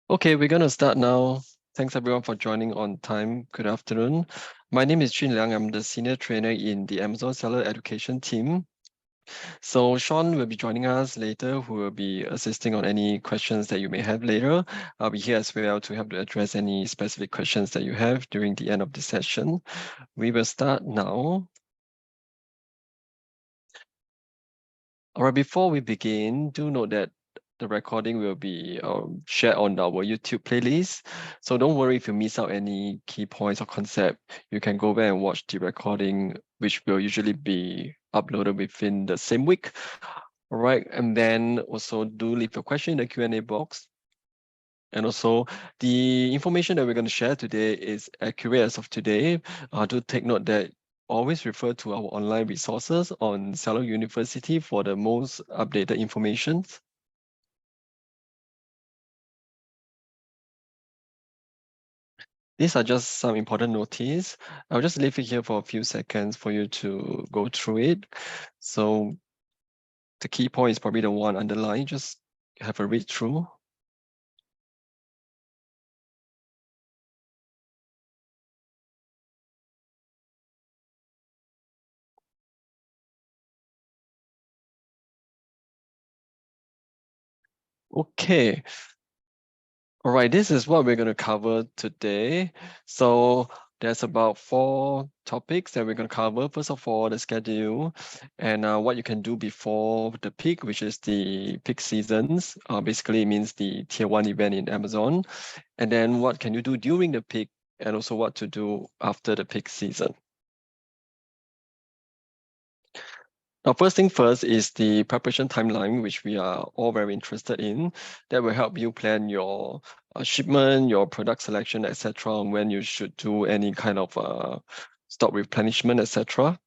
Okay, we're going to start now. Thanks everyone for joining on time. Good afternoon. My name is JunLiang. I'm the senior trainer in the Amazon Seller Education team. So Sean will be joining us later, who will be assisting on any questions that you may have later. I'll be here as well to help to address any specific questions that you have during the end of the session. We will start now. All right, before we begin, do note that the recording will be shared on our YouTube playlist. So don't worry if you miss out any key points or concept. You can go back and watch the recording, which will usually be uploaded within the same week. All right, and then also do leave your question in the Q&A box. And also, the information that we're going to share today is accurate as of today. Do take note that always refer to our online resources on Seller University for the most updated information. These are just some important notice. I'll just leave it here for a few seconds for you to go through it. So the key point is probably the one underlined. Just have a read through. Okay. All right, this is what we're going to cover today. So there's about 4 topics that we're going to cover. First of all, the schedule and what you can do before the peak, which is the peak seasons. Basically, it means the tier 1 event in Amazon. And then what can you do during the peak, and also what to do after the peak season. Now, first thing first is the preparation timeline, which we are all very interested in. That will help you plan your shipment, your product selection, etc., and when you should do any kind of stock replenishment, etc.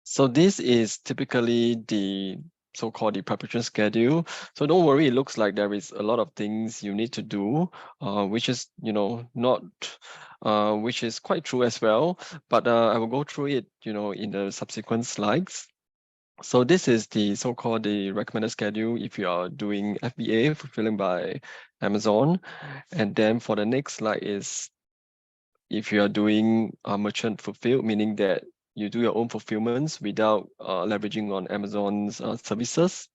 So this is typically the so-called the preparation schedule. So don't worry, it looks like there is a lot of things you need to do, which is, not, which is quite true as well. But I will go through it, in the subsequent slides. So this is the so-called the recommended schedule if you are doing FBA, fulfilling by Amazon. And then for the next slide is if you are doing merchant fulfilled, meaning that you do your own fulfillments without leveraging on Amazon's services.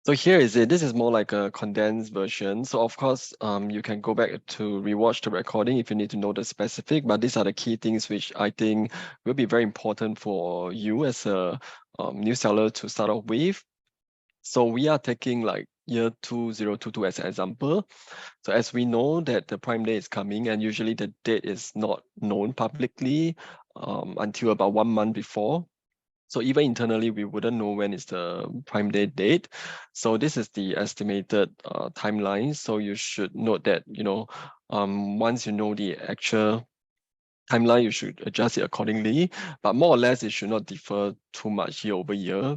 So here is it. This is more like a condensed version. So of course, you can go back to rewatch the recording if you need to know the specific, but these are the key things which I think will be very important for you as a new seller to start off with. So we are taking like year 2022 as an example. So as we know that the Prime Day is coming, and usually the date is not known publicly until about 1 month before. So even internally, we wouldn't know when is the Prime Day date. So this is the estimated timeline. So you should note that, once you know the actual timeline, you should adjust it accordingly. But more or less, it should not differ too much year over year.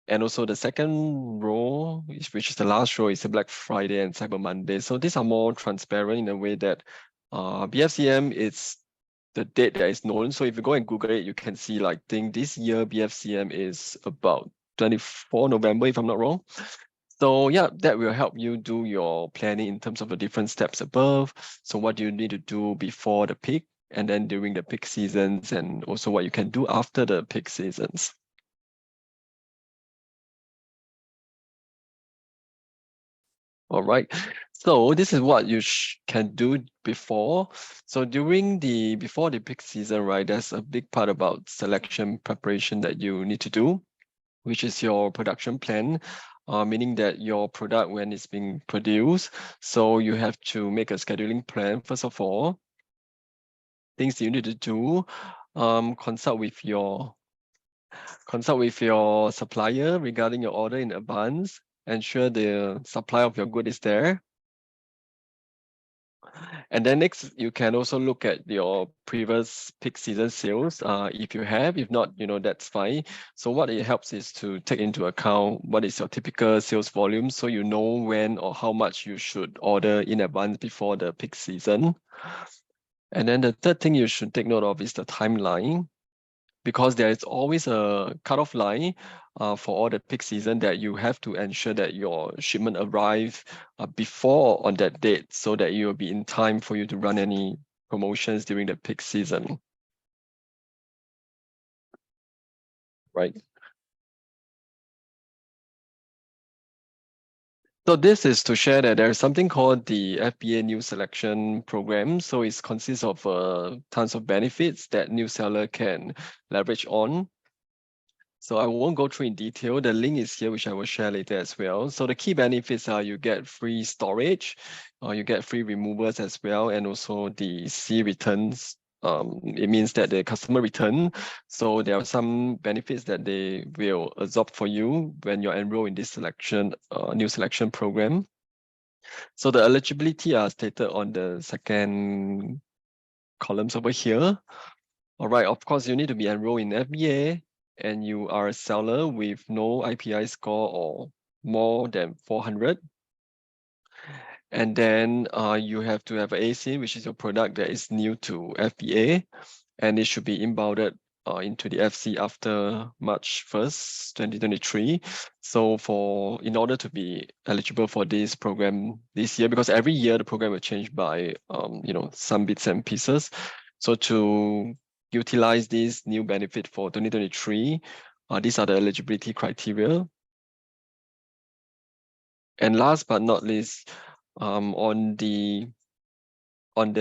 And also the second row, which is the last row, is the Black Friday and Cyber Monday. So these are more transparent in a way that BFCM is the date that is known. So if you go and Google it, you can see like, think this year BFCM is about 24 November, if I'm not wrong. So yeah, that will help you do your planning in terms of the different steps above. So what do you need to do before the peak, and then during the peak seasons, and also what you can do after the peak seasons. All right, so this is what you can do before. So before the peak season, right, there's a big part about selection preparation that you need to do, which is your production plan, meaning that your product, when it's being produced, so you have to make a scheduling plan, first of all. Things you need to do, consult with your supplier regarding your order in advance, ensure the supply of your good is there. And then next, you can also look at your previous peak season sales, if you have. If not, that's fine. So what it helps is to take into account what is your typical sales volume, so you know when or how much you should order in advance before the peak season. And then the third thing you should take note of is the timeline. because there is always a cutoff line for all the peak season that you have to ensure that your shipment arrive before on that date, so that you will be in time for you to run any promotions during the peak season. Right. So this is to share that there's something called the FBA New Selection Program. So it consists of tons of benefits that new seller can leverage on. So I won't go through in detail. The link is here, which I will share later as well. So the key benefits are you get free storage, or you get free removals as well, and also the C returns. It means that the customer return. So there are some benefits that they will absorb for you when you're enrolled in this new selection program. So the eligibility are stated on the second columns over here. All right, of course, you need to be enrolled in FBA, and you are a seller with no IPI score or more than 400. And then you have to have an ASIN, which is your product that is new to FBA, and it should be inbounded into the FC after March 1st, 2023. So in order to be eligible for this program this year, because every year the program will change by some bits and pieces. So to utilize this new benefit for 2023, these are the eligibility criteria. And last but not least, on the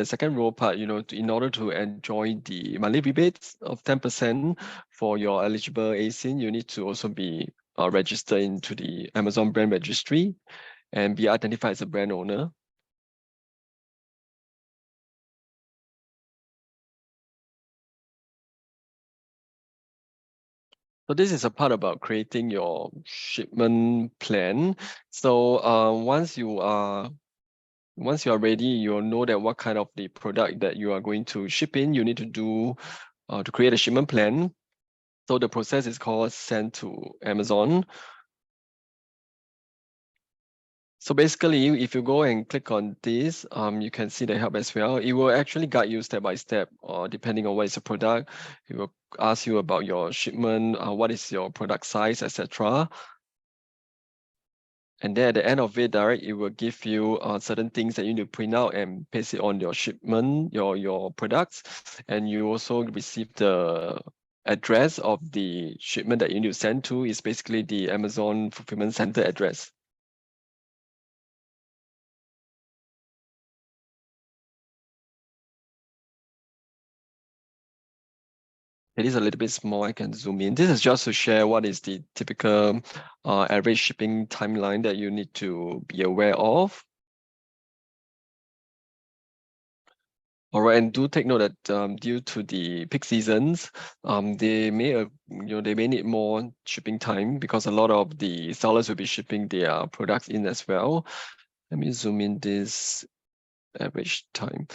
second row part, in order to enjoy the monthly rebates of 10% for your eligible ASIN, you need to also be registered into the Amazon brand registry and be identified as a brand owner. So this is a part about creating your shipment plan. So once you are ready, you'll know that what kind of the product that you are going to ship in, you need to do to create a shipment plan. So the process is called send to Amazon. So basically, if you go and click on this, you can see the help as well. It will actually guide you step by step, or depending on what is the product. It will ask you about your shipment, what is your product size, etc. And then at the end of it, it will give you certain things that you need to print out and paste it on your shipment, your products. And you also receive the address of the shipment that you need to send to. Is basically the Amazon Fulfillment Center address. It is a little bit small. I can zoom in. This is just to share what is the typical average shipping timeline that you need to be aware of. All right, and do take note that due to the peak seasons, they may need more shipping time, because a lot of the sellers will be shipping their products in as well. Let me zoom in this average time.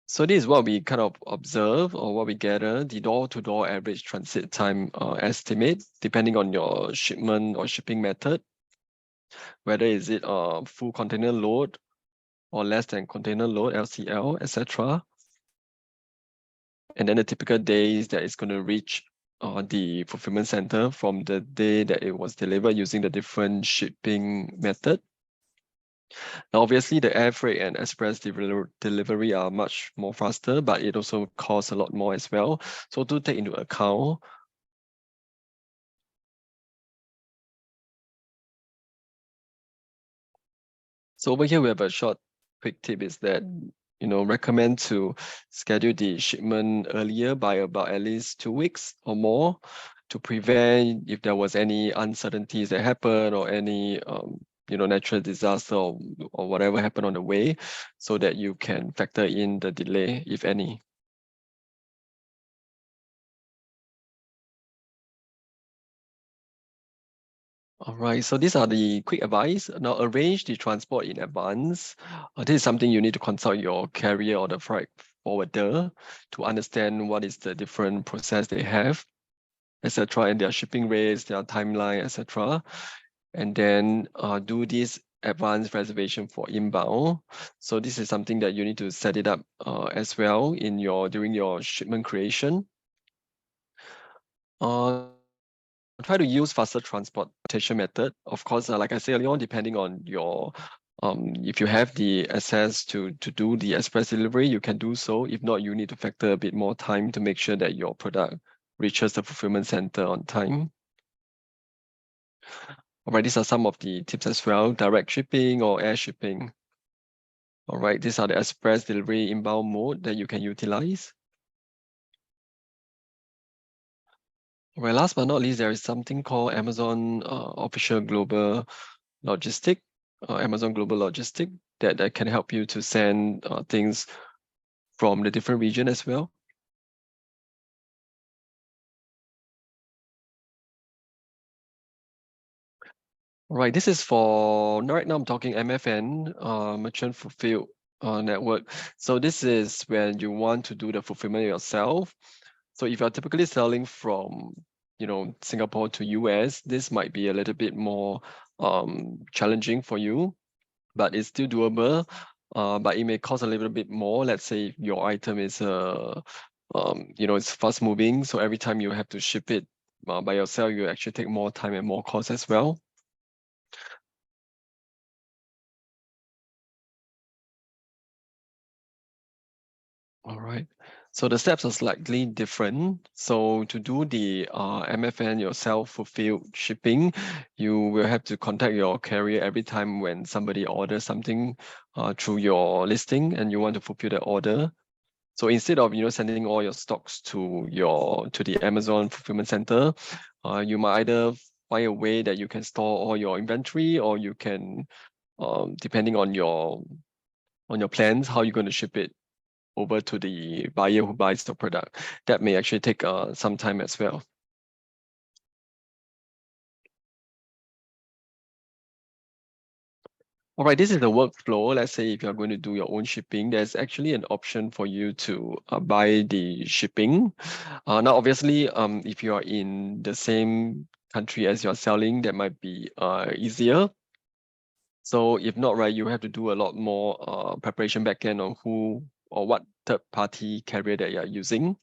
So this is what we kind of observe, or what we gather, the door-to-door average transit time estimate, depending on your shipment or shipping method, whether is it a full container load or less than container load, LCL, etc. And then the typical days that it's going to reach the fulfillment center from the day that it was delivered using the different shipping method. Now, obviously, the air freight and express delivery are much more faster, but it also costs a lot more as well. So do take into account. So over here, we have a short quick tip is that, recommend to schedule the shipment earlier by about at least 2 weeks or more, to prevent if there was any uncertainties that happen, or any natural disaster, or whatever happened on the way, so that you can factor in the delay, if any. All right, so these are the quick advice. Now, arrange the transport in advance. This is something you need to consult your carrier or the freight forwarder to understand what is the different process they have, etc., and their shipping rates, their timeline, etc. And then do this advanced reservation for inbound. So this is something that you need to set it up as well during your shipment creation. Try to use faster transportation method. Of course, like I said earlier on, depending on your if you have the access to do the express delivery, you can do so. If not, you need to factor a bit more time to make sure that your product reaches the fulfillment center on time. All right, these are some of the tips as well. Direct shipping or air shipping. All right, these are the express delivery inbound mode that you can utilize. Well, last but not least, there is something called Amazon Official Global Logistic, Amazon Global Logistic, that can help you to send things from the different region as well. All right, this is for, right now I'm talking MFN, Merchant Fulfilled Network. So this is when you want to do the fulfillment yourself. So if you're typically selling from, Singapore to US, this might be a little bit more challenging for you, but it's still doable. But it may cost a little bit more. Let's say your item is it's fast moving, so every time you have to ship it by yourself, you actually take more time and more cost as well. All right. So the steps are slightly different. So to do the MFN, your self-fulfilled shipping, you will have to contact your carrier every time when somebody orders something through your listing and you want to fulfill the order. So instead of sending all your stocks to the Amazon fulfillment center, you might either find a way that you can store all your inventory, or you can, depending on your plans, how you're going to ship it over to the buyer who buys the product. That may actually take some time as well. All right, this is the workflow. Let's say if you're going to do your own shipping, there's actually an option for you to buy the shipping. Now, obviously, if you are in the same country as you're selling, that might be easier. So if not, right, you have to do a lot more preparation backend on who or what third-party carrier that you're using.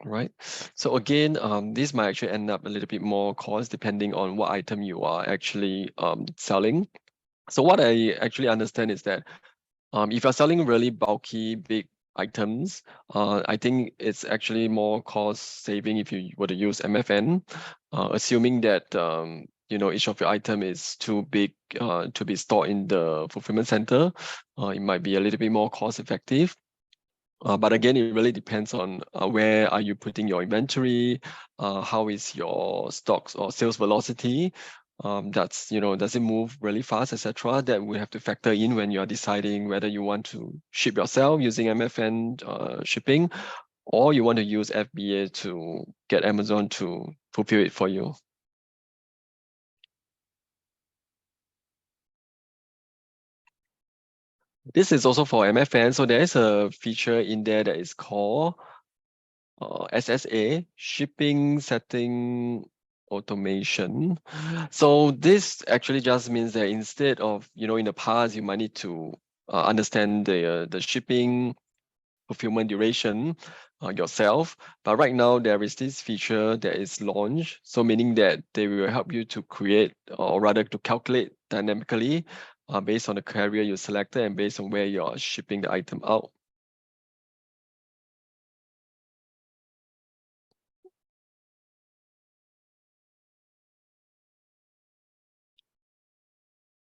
Right. So again, this might actually end up a little bit more cost depending on what item you are actually selling. So what I actually understand is that if you're selling really bulky, big items, I think it's actually more cost saving if you were to use MFN, assuming that each of your item is too big to be stored in the fulfillment center. It might be a little bit more cost effective. But again, it really depends on where are you putting your inventory, how is your stocks or sales velocity, does it move really fast, etc. That we have to factor in when you are deciding whether you want to ship yourself using MFN shipping, or you want to use FBA to get Amazon to fulfill it for you. This is also for MFN, so there is a feature in there that is called SSA, shipping setting automation. So this actually just means that instead of, in the past, you might need to understand the shipping fulfillment duration yourself. But right now, there is this feature that is launched. So meaning that they will help you to create, or rather to calculate dynamically based on the carrier you selected and based on where you're shipping the item out.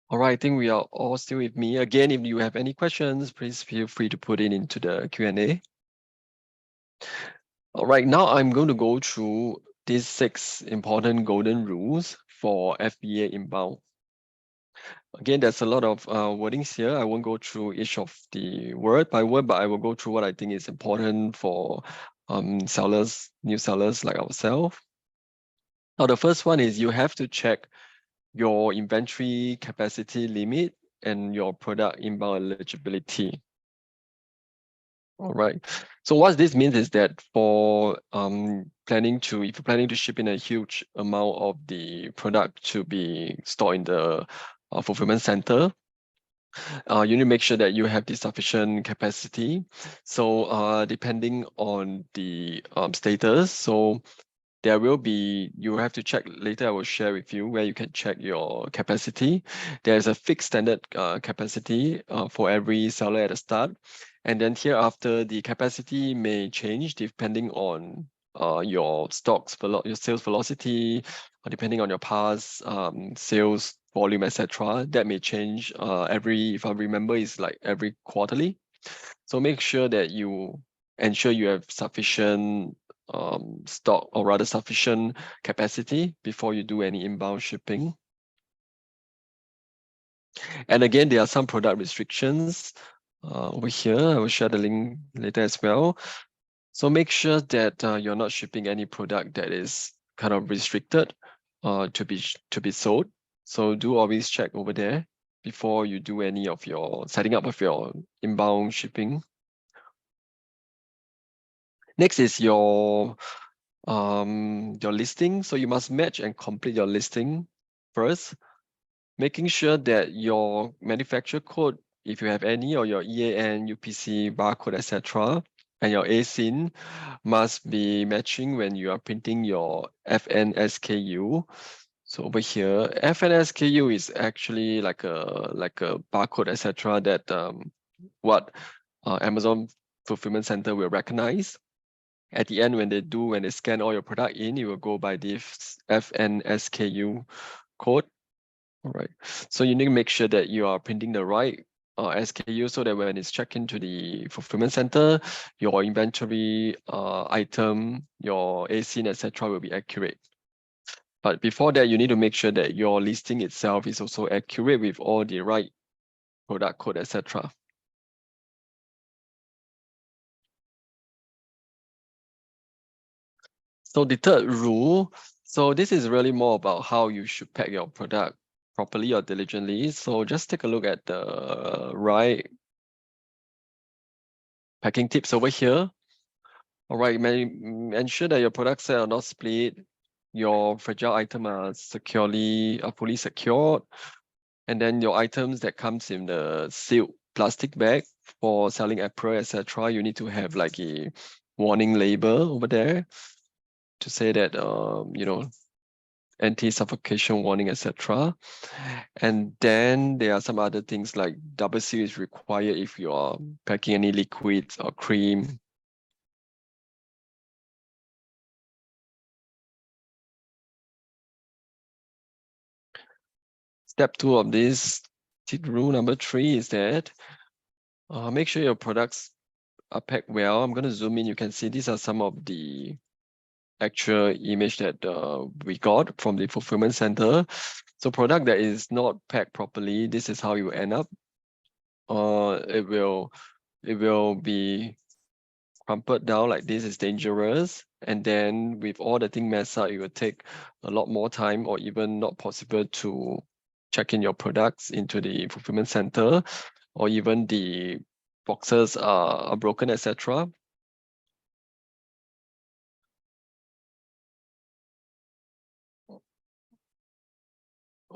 All right, I think we are all still with me. Again, if you have any questions, please feel free to put it into the Q&A. All right, now I'm going to go through these 6 important golden rules for FBA inbound. Again, there's a lot of wordings here. I won't go through each of the word by word, but I will go through what I think is important for sellers, new sellers like ourselves. Now, the first one is you have to check your inventory capacity limit and your product inbound eligibility. All right. So what this means is that for if you're planning to ship in a huge amount of the product to be stored in the fulfillment center, You need to make sure that you have the sufficient capacity. So depending on the status, so there will be, you will have to check later. I will share with you where you can check your capacity. There's a fixed standard capacity for every seller at the start. And then hereafter, the capacity may change depending on your your sales velocity, or depending on your past sales volume, etc. That may change every, if I remember, is like every quarterly. So make sure that you ensure you have sufficient stock, or rather sufficient capacity, before you do any inbound shipping. And again, there are some product restrictions over here. I will share the link later as well. So make sure that you're not shipping any product that is kind of restricted to be sold. So do always check over there before you do any of your setting up of your inbound shipping. Next is your listing. So you must match and complete your listing first, making sure that your manufacturer code, if you have any, or your EAN, UPC, barcode, etc., and your ASIN must be matching when you are printing your FN SKU. So over here, FN SKU is actually like a barcode, etc., that what Amazon Fulfillment Center will recognize. At the end, when they scan all your product in, it will go by this FN SKU code. All right. So you need to make sure that you are printing the right SKU, so that when it's checked into the fulfillment center, your inventory item, your ASIN, etc., will be accurate. But before that, you need to make sure that your listing itself is also accurate with all the right product code, etc. So the third rule, so this is really more about how you should pack your product properly or diligently. So just take a look at the right packing tips over here. All right, ensure that your product set are not split, your fragile item are fully secured, and then your items that comes in the sealed plastic bag for selling apparel, etc. You need to have like a warning label over there to say that anti-suffocation warning, etc. And then there are some other things like double seal is required if you are packing any liquids or cream. Step 2 of this rule number 3 is that make sure your products are packed well. I'm going to zoom in. You can see these are some of the actual image that we got from the fulfillment center. So product that is not packed properly, this is how you end up. It will be crumpled down like this. Is dangerous. And then with all the thing messed up, it will take a lot more time, or even not possible to check in your products into the fulfillment center, or even the boxes are broken, etc.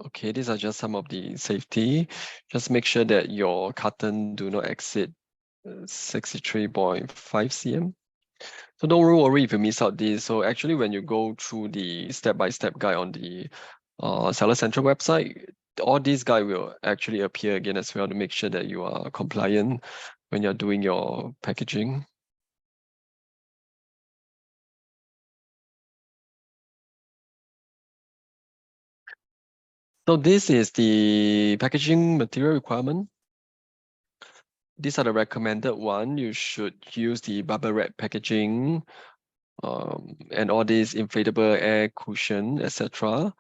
Okay, these are just some of the safety. Just make sure that your carton do not exceed 63.5 cm. So don't worry if you miss out this. So actually, when you go through the step-by-step guide on the Seller Central website, all these guide will actually appear again as well, to make sure that you are compliant when you're doing your packaging. So this is the packaging material requirement. These are the recommended one. You should use the bubble wrap packaging, and all these inflatable air cushion, etc.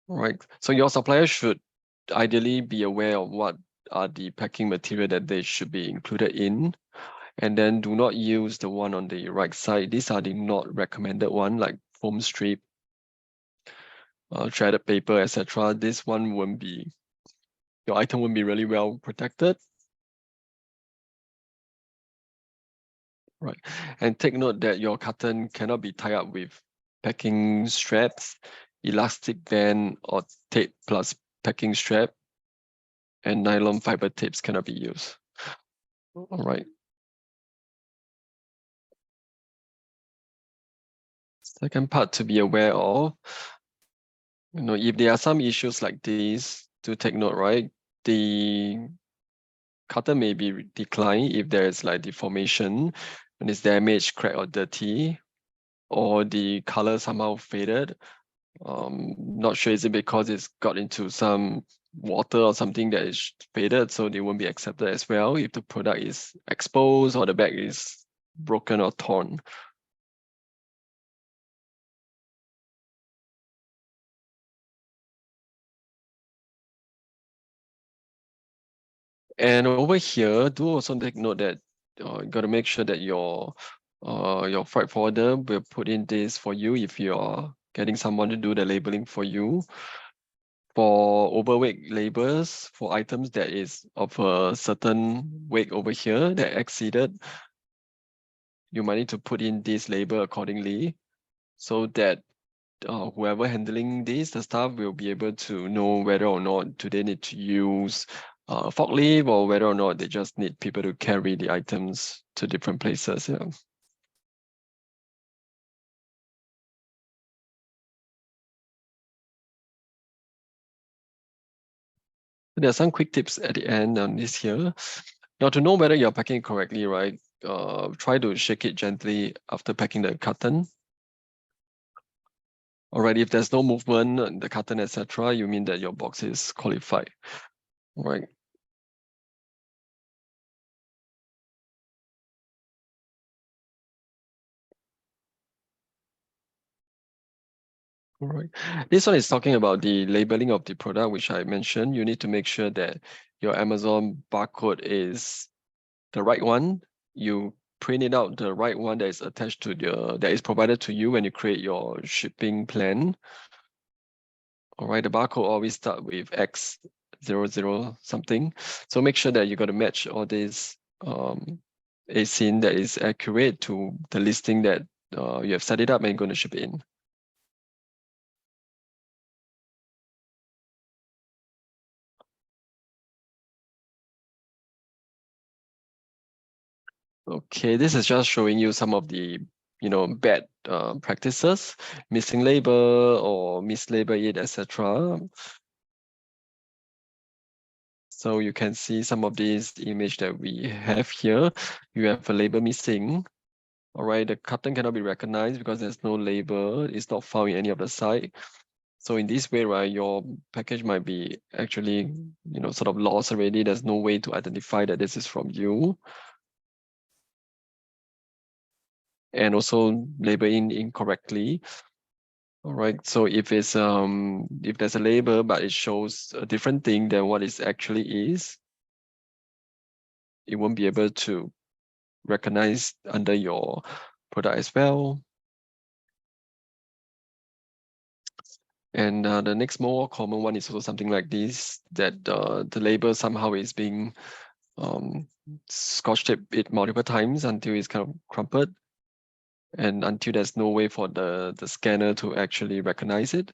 Right. So your supplier should ideally be aware of what are the packing material that they should be included in. And then do not use the one on the right side. These are the not recommended one, like foam strip, shredded paper, etc. This one won't be, your item won't be really well protected. Right. And take note that your carton cannot be tied up with packing straps, elastic band, or tape plus packing strap. and nylon fiber tips cannot be used. All right. Second part to be aware of, if there are some issues like these, to take note, right? The cutter may be declined if there is like deformation, when it's damaged, cracked, or dirty, or the color somehow faded. Not sure, is it because it's got into some water or something that is faded, so they won't be accepted as well if the product is exposed or the bag is broken or torn. And over here, do also take note that you got to make sure that your freight forwarder will put in this for you if you're getting someone to do the labeling for you. For overweight labels, for items that is of a certain weight over here that exceeded, you might need to put in this label accordingly so that whoever handling this, the staff will be able to know whether or not do they need to use forklift or whether or not they just need people to carry the items to different places. Yeah. There are some quick tips at the end on this here. Now, to know whether you're packing correctly, right? Try to shake it gently after packing the carton. Alright, if there's no movement in the carton, etc., you mean that your box is qualified. Right. All right. This one is talking about the labeling of the product, which I mentioned. You need to make sure that your Amazon barcode is the right one. You print it out the right one that is attached to that is provided to you when you create your shipping plan. All right, the barcode always start with X00 something. So make sure that you got to match all this ASIN that is accurate to the listing that you have set it up and you're going to ship it in. Okay, this is just showing you some of the bad practices, missing label or mislabel it, etc. So you can see some of these image that we have here. You have a label missing. All right, the carton cannot be recognized because there's no label. It's not found in any of the site. So in this way, right, your package might be actually, sort of lost already. There's no way to identify that this is from you. And also labeling incorrectly. All right, so if it's if there's a label but it shows a different thing than what it actually is, it won't be able to recognize under your product as well. And the next more common one is also something like this, that the label somehow is being scotch taped it multiple times until it's kind of crumpled and until there's no way for the scanner to actually recognize it.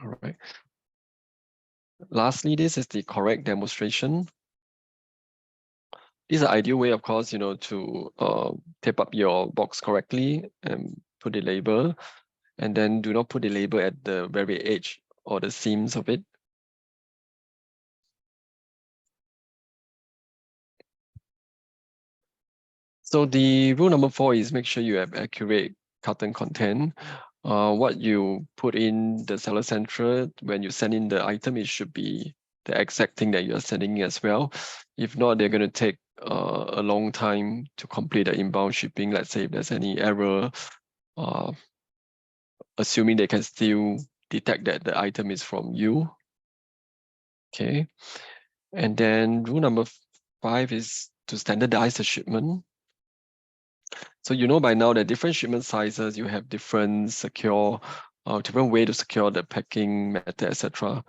All right. Lastly, this is the correct demonstration. This is an ideal way, of course, to tape up your box correctly and put the label, and then do not put the label at the very edge or the seams of it. So the rule number 4 is make sure you have accurate carton content. What you put in the seller central when you send in the item, it should be the exact thing that you are sending in as well. If not, they're going to take a long time to complete the inbound shipping. Let's say if there's any error, assuming they can still detect that the item is from you. Okay. And then rule number 5 is to standardize the shipment. So by now that different shipment sizes, you have different different way to secure the packing method, etc.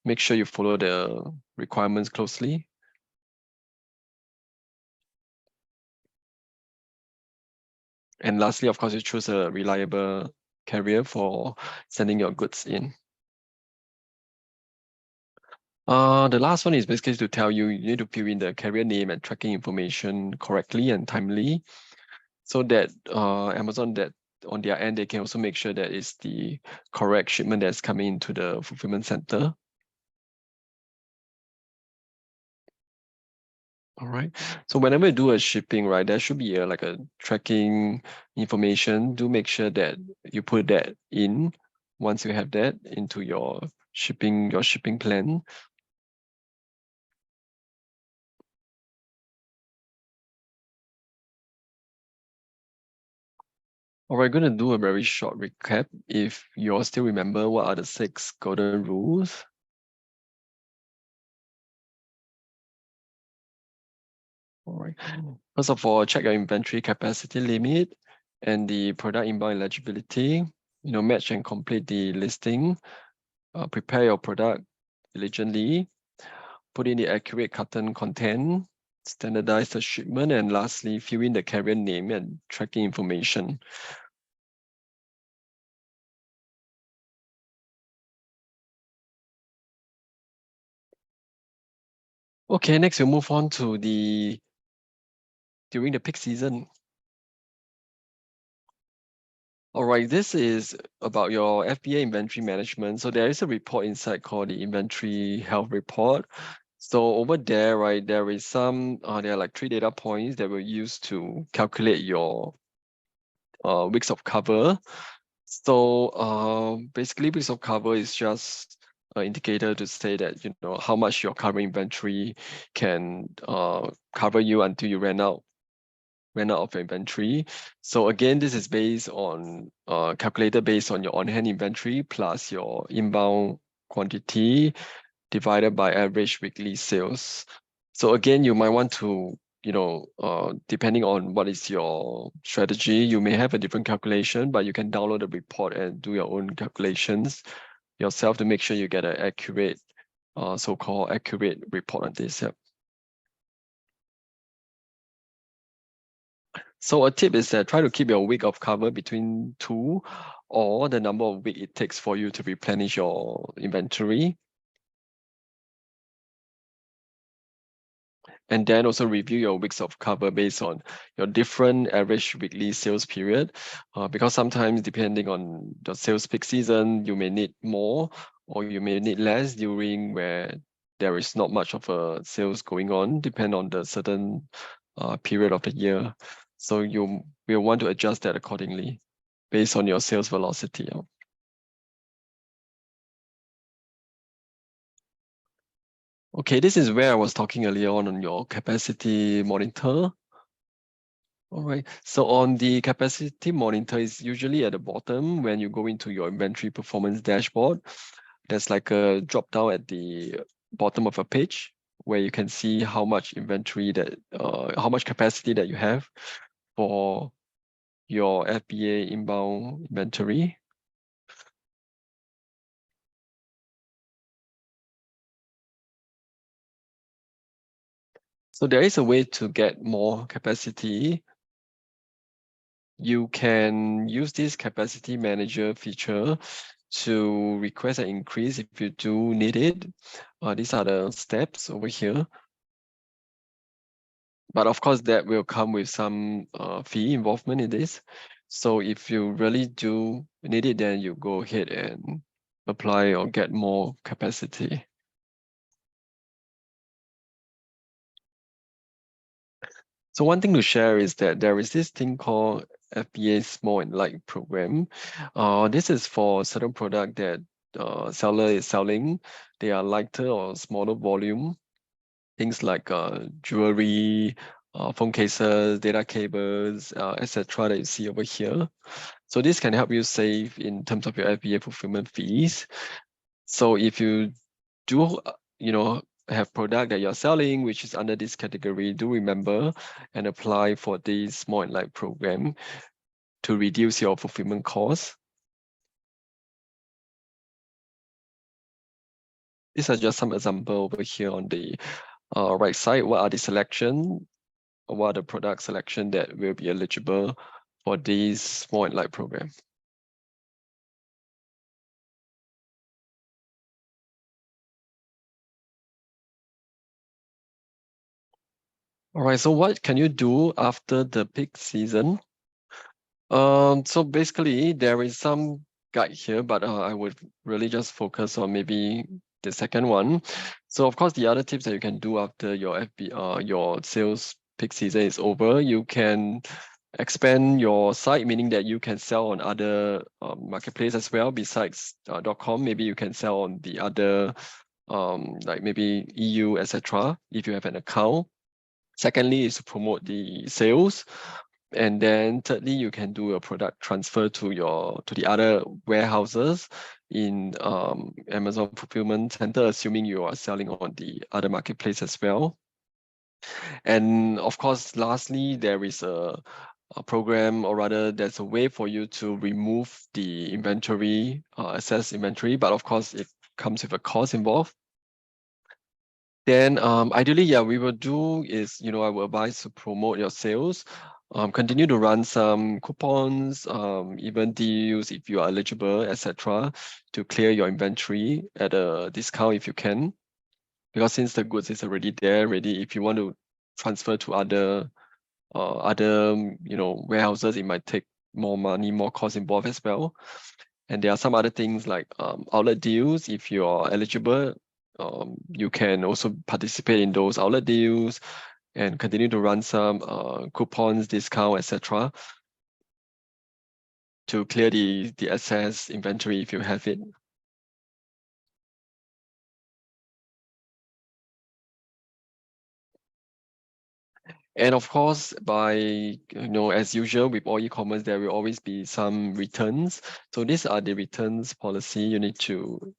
Make sure you follow the requirements closely. And lastly, of course, you choose a reliable carrier for sending your goods in. The last one is basically to tell you need to fill in the carrier name and tracking information correctly and timely, so that Amazon, that on their end, they can also make sure that it's the correct shipment that's coming into the fulfillment center. All right. So whenever you do a shipping, right, there should be like a tracking information. Do make sure that you put that in once you have that into your shipping plan. All right, going to do a very short recap. If you all still remember, what are the 6 golden rules? All right. First of all, check your inventory capacity limit and the product inbound eligibility. Match and complete the listing. Prepare your product diligently. Put in the accurate carton content. Standardize the shipment, and lastly, fill in the carrier name and tracking information. Okay, next we'll move on to during the peak season. All right, this is about your FBA inventory management. So there is a report inside called the Inventory Health Report. So over there, right, there is some, there are like 3 data points that we'll use to calculate your weeks of cover. So basically, weeks of cover is just an indicator to say that, how much your current inventory can cover you until you ran out of inventory. So again, this is based on calculated based on your on-hand inventory plus your inbound quantity divided by average weekly sales. So again, you might want to, depending on what is your strategy, you may have a different calculation, but you can download the report and do your own calculations yourself to make sure you get an accurate, so-called accurate report on this. Yep. So a tip is that try to keep your week of cover between 2 or the number of weeks it takes for you to replenish your inventory. And then also review your weeks of cover based on your different average weekly sales period. Because sometimes depending on the sales peak season, you may need more or you may need less during where there is not much of a sales going on, depend on the certain period of the year. So you will want to adjust that accordingly based on your sales velocity. Okay, this is where I was talking earlier on your capacity monitor. All right, so on the capacity monitor is usually at the bottom when you go into your inventory performance dashboard. There's like a drop down at the bottom of a page where you can see how much inventory that, how much capacity that you have for your FBA inbound inventory. So there is a way to get more capacity. You can use this capacity manager feature to request an increase if you do need it. These are the steps over here. But of course, that will come with some fee involvement in this. So if you really do need it, then you go ahead and apply or get more capacity. So one thing to share is that there is this thing called FBA Small and Light program. This is for certain product that seller is selling. They are lighter or smaller volume. Things like jewelry, phone cases, data cables, etc. that you see over here. So this can help you save in terms of your FBA fulfillment fees. So if you do, have product that you're selling, which is under this category, do remember and apply for this small and light program to reduce your fulfillment costs. These are just some example over here on the right side. What are the selection? What are the product selection that will be eligible for this small and light program? All right, so what can you do after the peak season? So basically there is some guide here, but I would really just focus on maybe the second one. So of course, the other tips that you can do after your sales peak season is over, you can expand your site, meaning that you can sell on other marketplace as well besides .com. Maybe you can sell on the other like maybe EU, etc. if you have an account. Secondly is to promote the sales. And then thirdly, you can do a product transfer to the other warehouses in Amazon Fulfillment Center, assuming you are selling on the other marketplace as well. And of course, lastly, there is a program, or rather there's a way for you to remove the inventory, excess inventory, but of course it comes with a cost involved. Then ideally, yeah, we will do is, I will advise to promote your sales. Continue to run some coupons, even deals if you are eligible, etc., to clear your inventory at a discount if you can. Because since the goods is already there, ready, if you want to transfer to other warehouses, it might take more money, more cost involved as well. And there are some other things like outlet deals. If you're eligible, you can also participate in those outlet deals and continue to run some coupons, discount, etc. to clear the excess inventory if you have it. And of course, as usual with all e-commerce, there will always be some returns. So these are the returns policy you need to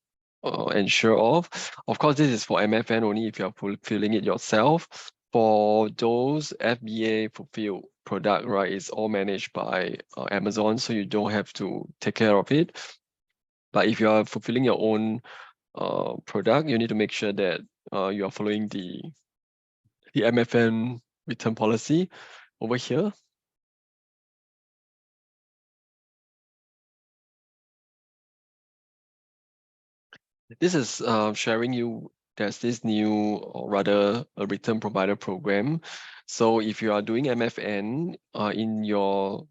ensure of. Of course, this is for MFN only if you are fulfilling it yourself. For those FBA fulfilled product, right, it's all managed by Amazon, so you don't have to take care of it. But if you are fulfilling your own product, you need to make sure that you are following the MFN return policy over here. This is sharing you there's this new, or rather a return provider program. So if you are doing MFN in your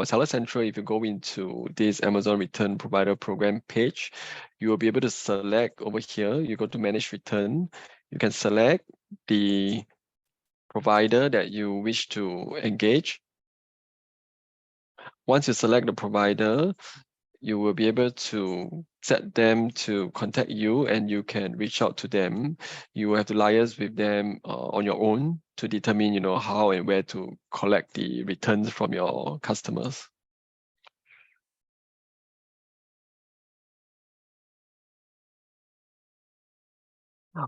Seller Central, if you go into this Amazon Return Provider Program page, you will be able to select over here. You go to Manage Return. You can select the provider that you wish to engage. Once you select the provider, you will be able to set them to contact you and you can reach out to them. You will have to liaise with them on your own to determine, how and where to collect the returns from your customers.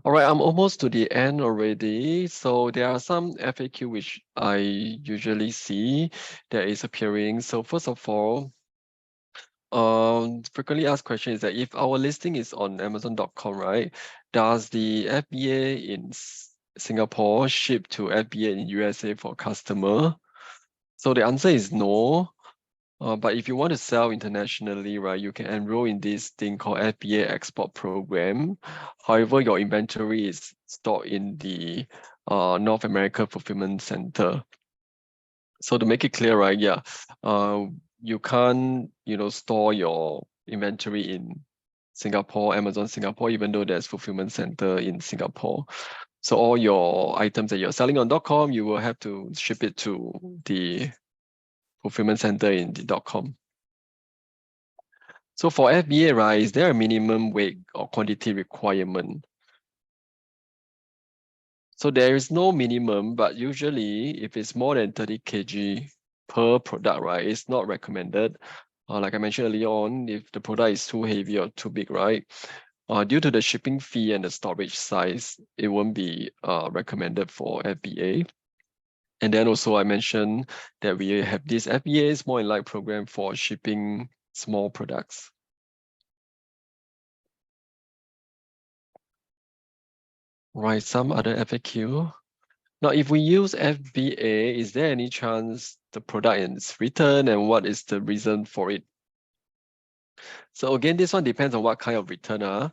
All right, I'm almost to the end already. So there are some FAQ which I usually see that is appearing. So first of all, frequently asked question is that if our listing is on Amazon.com, right, does the FBA in Singapore ship to FBA in USA for customer? So the answer is no. But if you want to sell internationally, right, you can enroll in this thing called FBA Export Program. However, your inventory is stored in the North America Fulfillment Center. So to make it clear, right, yeah, you can't, store your inventory in Singapore, Amazon Singapore, even though there's fulfillment center in Singapore. So all your items that you're selling on .com, you will have to ship it to the fulfillment center in the .com. So for FBA, right, is there a minimum weight or quantity requirement? So there is no minimum, but usually if it's more than 30 kg per product, right, it's not recommended. Like I mentioned earlier on, if the product is too heavy or too big, right, due to the shipping fee and the storage size, it won't be recommended for FBA. And then also I mentioned that we have this FBA Small and Light program for shipping small products. Right, some other FAQ. Now, if we use FBA, is there any chance the product is returned and what is the reason for it? So again, this one depends on what kind of return.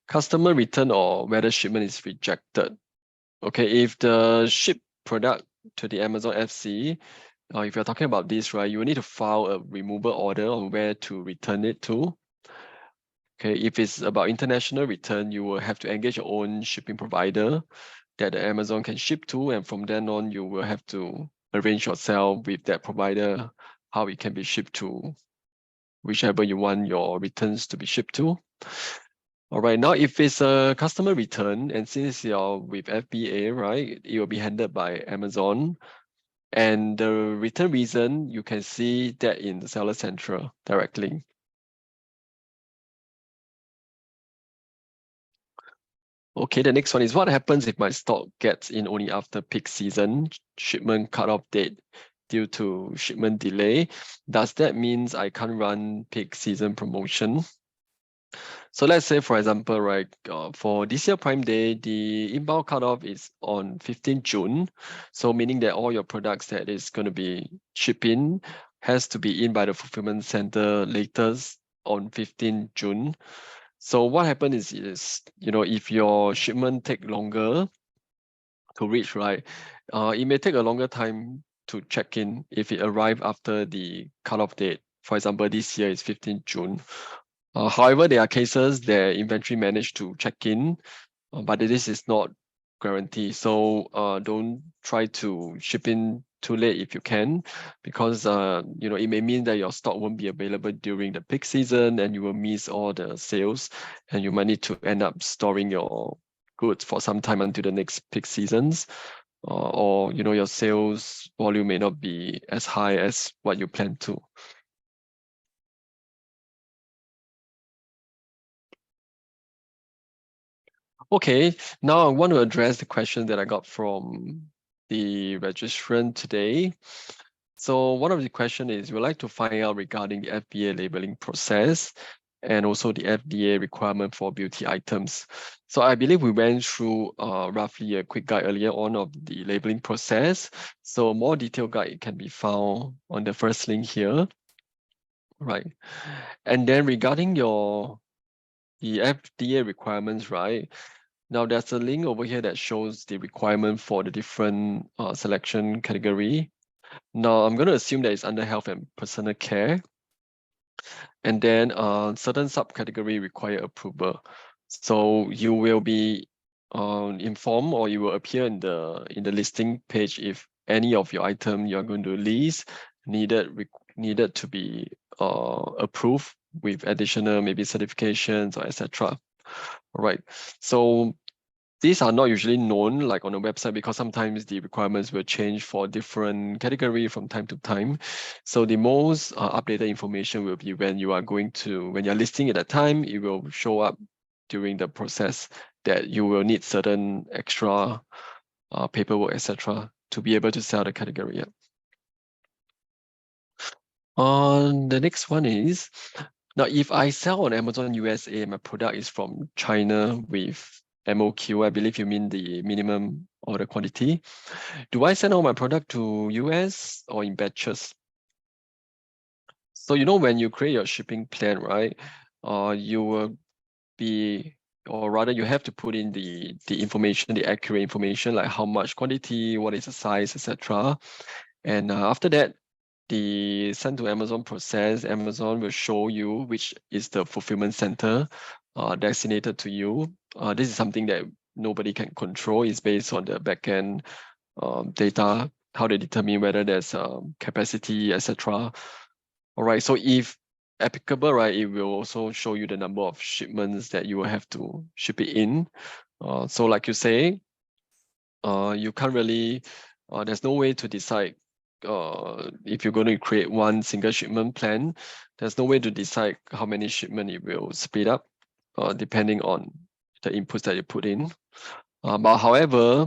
Customer return or whether shipment is rejected. Okay, if the product to the Amazon FC, if you're talking about this, right, you will need to file a removal order on where to return it to. Okay, if it's about international return, you will have to engage your own shipping provider that the Amazon can ship to, and from then on, you will have to arrange yourself with that provider how it can be shipped to whichever you want your returns to be shipped to. All right, now if it's a customer return, and since you're with FBA, right, it will be handled by Amazon. And the return reason, you can see that in the Seller Central directly. Okay, the next one is what happens if my stock gets in only after peak season shipment cutoff date due to shipment delay? Does that mean I can't run peak season promotion? So let's say, for example, right, for this year Prime Day, the inbound cutoff is on 15 June. So meaning that all your products that is going to be shipping has to be in by the fulfillment center latest on 15 June. So what happens is, if your shipment take longer to reach, right, it may take a longer time to check in if it arrive after the cutoff date. For example, this year is 15 June. However, there are cases that inventory managed to check in, but this is not guaranteed. So don't try to ship in too late if you can, because it may mean that your stock won't be available during the peak season, and you will miss all the sales, and you might need to end up storing your goods for some time until the next peak seasons, or your sales volume may not be as high as what you plan to. Okay, now I want to address the question that I got from the registrant today. So one of the question is, we'd like to find out regarding the FBA labeling process and also the FDA requirement for beauty items. So I believe we went through roughly a quick guide earlier on of the labeling process. So more detailed guide can be found on the first link here. Right. And then regarding the FDA requirements, right? Now there's a link over here that shows the requirement for the different selection category. Now I'm going to assume that it's under health and personal care. And then certain subcategory require approval. So you will be informed, or you will appear in the listing page if any of your item you're going to list needed to be approved with additional maybe certifications or etc. All right. So these are not usually known like on the website, because sometimes the requirements will change for different category from time to time. So the most updated information will be when you're listing at that time, it will show up during the process that you will need certain extra paperwork, etc., to be able to sell the category. The next one is, now if I sell on Amazon USA, my product is from China with MOQ, I believe you mean the minimum order quantity. Do I send all my product to US or in batches? So when you create your shipping plan, right? You will be, or rather you have to put in the information, the accurate information, like how much quantity, what is the size, etc. And after that, the send to Amazon process, Amazon will show you which is the fulfillment center designated to you. This is something that nobody can control. It's based on the backend data, how they determine whether there's capacity, etc. All right, so if applicable, right, it will also show you the number of shipments that you will have to ship it in. So like you say, you can't really, there's no way to decide if you're going to create one single shipment plan. There's no way to decide how many shipment it will speed up, depending on the inputs that you put in. But however,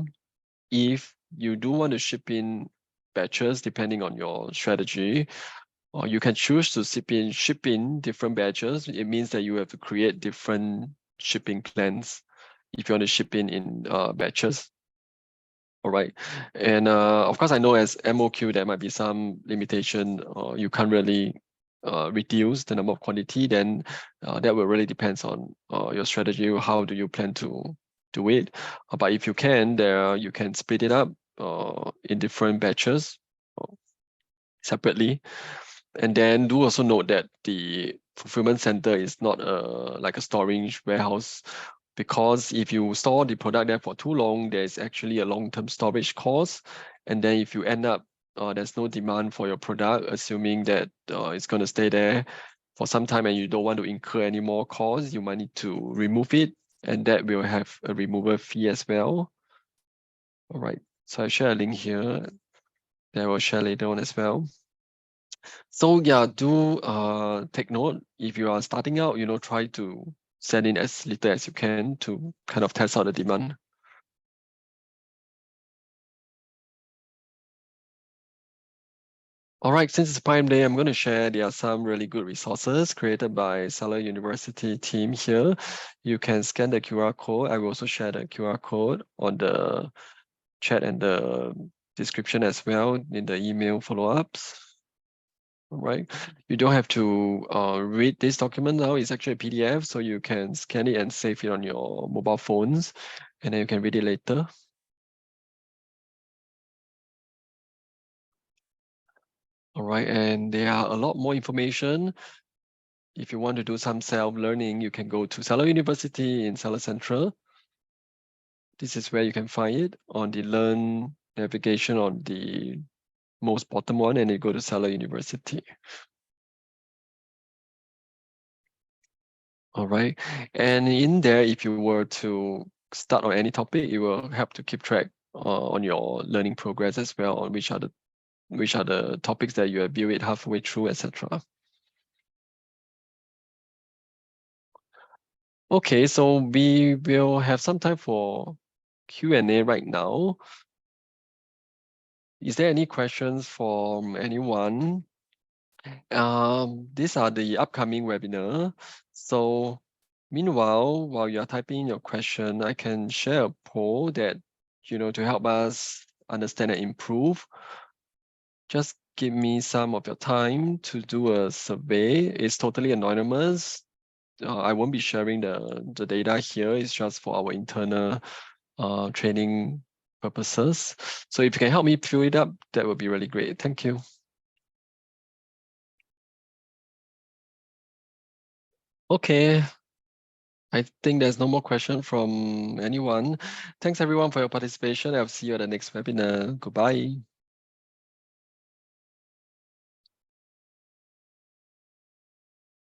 if you do want to ship in batches, depending on your strategy, you can choose to ship in different batches. It means that you have to create different shipping plans if you want to ship in batches. All right. And of course, I know as MOQ, there might be some limitation. You can't really reduce the number of quantity. Then that will really depends on your strategy. How do you plan to do it? But if you can, you can split it up in different batches separately. And then do also note that the fulfillment center is not like a storage warehouse, because if you store the product there for too long, there's actually a long-term storage cost. And then if you end up there's no demand for your product, assuming that it's going to stay there for some time and you don't want to incur any more costs, you might need to remove it, and that will have a removal fee as well. All right, so I share a link here that I will share later on as well. So yeah, do take note if you are starting out, try to send in as little as you can to kind of test out the demand. All right, since it's Prime Day, I'm going to share there are some really good resources created by Seller University team here. You can scan the QR code. I will also share the QR code on the chat and the description as well in the email follow-ups. All right, you don't have to read this document now. It's actually a PDF, so you can scan it and save it on your mobile phones, and then you can read it later. All right, and there are a lot more information. If you want to do some self-learning, you can go to Seller University in Seller Central. This is where you can find it on the Learn navigation on the most bottom one, and you go to Seller University. All right, and in there, if you were to start on any topic, it will help to keep track on your learning progress as well, on which are the topics that you have viewed it halfway through, etc. Okay, so we will have some time for Q&A right now. Is there any questions from anyone? These are the upcoming webinar. So meanwhile, while you're typing in your question, I can share a poll that, to help us understand and improve. Just give me some of your time to do a survey. It's totally anonymous. I won't be sharing the data here. It's just for our internal training purposes. So if you can help me fill it up, that would be really great. Thank you. Okay, I think there's no more question from anyone. Thanks everyone for your participation. I'll see you at the next webinar. Goodbye.